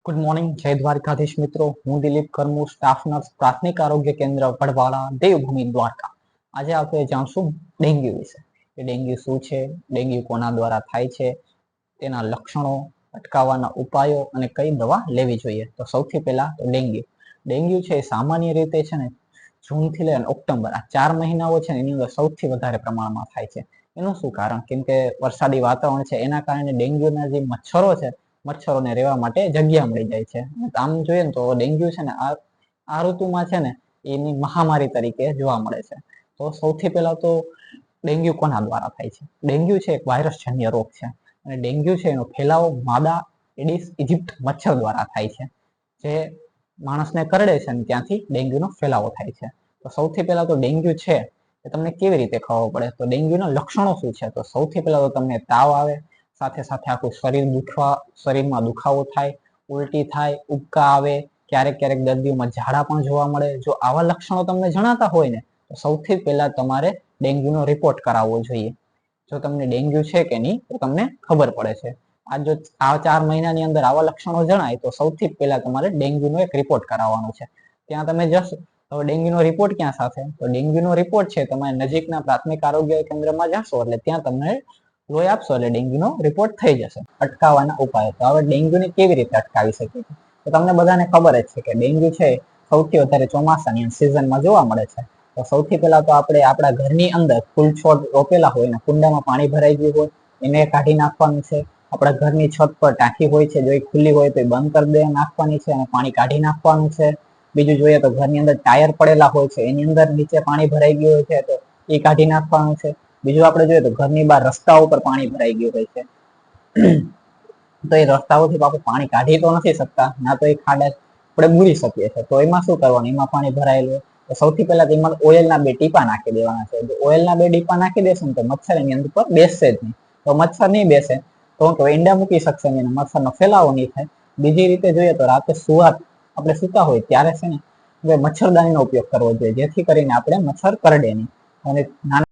Good morning, જય દ્વારકાધીશ મિત્રો. હું દિલીપ કરમુ, સ્ટાફ નર્સ, પ્રાથમિક આરોગ્ય કેન્દ્ર વડવાળા, દેવભૂમિ દ્વારકા. આજે આપણે જાણશું ડેન્ગ્યુ વિશે. કે ડેન્ગ્યુ શું છે, ડેન્ગ્યુ કોના દ્વારા થાય છે, તેના લક્ષણો, અટકાવવાના ઉપાયો અને કઈ દવા લેવી જોઈએ. તો સૌથી પહેલા તો ડેન્ગ્યુ છે એ સામાન્ય રીતે છે ને જૂનથી લઈને ઓક્ટોબર આ 4 મહિનાઓ છે ને એની અંદર સૌથી વધારે પ્રમાણમાં થાય છે. એનું શું કારણ? કેમ કે વરસાદી વાતાવરણ છે એના કારણે ડેન્ગ્યુના જે મચ્છરો છે, મચ્છરોને રહેવા માટે જગ્યા મળી જાય છે. આમ જોઈએ ને તો ડેન્ગ્યુ છે ને આ ઋતુમાં છે ને એની મહામારી તરીકે જોવા મળે છે. તો સૌથી પહેલા તો ડેન્ગ્યુ કોના દ્વારા થાય છે? ડેન્ગ્યુ છે એક વાયરસજન્ય રોગ છે અને ડેન્ગ્યુ છે એનો ફેલાવો માદા એડિસ ઇજિપ્ટ મચ્છર દ્વારા થાય છે, જે માણસને કરડે છે અને ત્યાંથી ડેન્ગ્યુનો ફેલાવો થાય છે. તો સૌથી પહેલા તો ડેન્ગ્યુ છે એ તમને કેવી રીતે ખબર પડે? તો ડેન્ગ્યુના લક્ષણો શું છે? તો સૌથી પહેલા તો તમને તાવ આવે, સાથે સાથે આખું શરીરમાં દુખાવો થાય, ઉલટી થાય, ઉબકા આવે, ક્યારેક ક્યારેક દર્દીઓમાં ઝાડા પણ જોવા મળે. જો આવા લક્ષણો તમને જણાતા હોય ને તો સૌથી પહેલા તમારે ડેન્ગ્યુનો રિપોર્ટ કરાવવો જોઈએ. જો તમને ડેન્ગ્યુ છે કે નહીં તો તમને ખબર પડે છે. જો આ 4 મહિનાની અંદર આવા લક્ષણો જણાય તો સૌથી પહેલા તમારે ડેન્ગ્યુનો એક રિપોર્ટ કરાવવાનો છે. ત્યાં તમે જશો તો ડેન્ગ્યુનો રિપોર્ટ ક્યાં સાથે? તો ડેન્ગ્યુનો રિપોર્ટ છે તમારે નજીકના પ્રાથમિક આરોગ્ય કેન્દ્રમાં જશો એટલે ત્યાં તમને લોહી આપશો એટલે ડેન્ગ્યુનો રિપોર્ટ થઈ જશે. અટકાવવાના ઉપાયો. તો હવે ડેન્ગ્યુને કેવી રીતે અટકાવી શકીએ? તો તમને બધાને ખબર જ છે કે ડેન્ગ્યુ છે સૌથી વધારે ચોમાસાની સિઝનમાં જોવા મળે છે. તો સૌથી પહેલા તો આપણે આપણા ઘરની અંદર ફૂલ છોડ રોપેલા હોય ને કુંડામાં પાણી ભરાઈ ગયું હોય એને કાઢી નાખવાનું છે. આપણા ઘરની છત પર ટાંકી હોય છે, જો એ ખુલ્લી હોય તો એ બંધ કરી દે નાખવાની છે અને પાણી કાઢી નાખવાનું છે. બીજું જોઈએ તો ઘરની અંદર ટાયર પડેલા હોય છે એની અંદર નીચે પાણી ભરાઈ ગયું હોય છે તો એ કાઢી નાખવાનું છે. બીજું આપણે જોઈએ તો ઘરની બહાર રસ્તાઓ પર પાણી ભરાઈ ગયું હોય છે તો એ રસ્તાઓથી આપણે પાણી કાઢી તો નથી શકતા, ના તો એ ખાડા આપણે બુરી શકીએ છીએ. તો એમાં શું કરવાનું? એમાં પાણી ભરાયેલું તો સૌથી પહેલા તો એમાં ઓઇલના 2 ટીપા નાખી દેવાના છે. જો ઓઇલના 2 ટીપા નાખી દેશો ને તો મચ્છર એની અંદર પર બેસશે જ નહીં. તો મચ્છર નહીં બેસે તો ઈંડા મૂકી શકશે નહીં, મચ્છરનો ફેલાવો નહીં થાય. બીજી રીતે જોઈએ તો રાતે આપણે સૂતા હોય ત્યારે છે ને મચ્છરદાનીનો ઉપયોગ કરવો જોઈએ, જેથી કરીને આપણે મચ્છર કરડે નહીં. અને નાના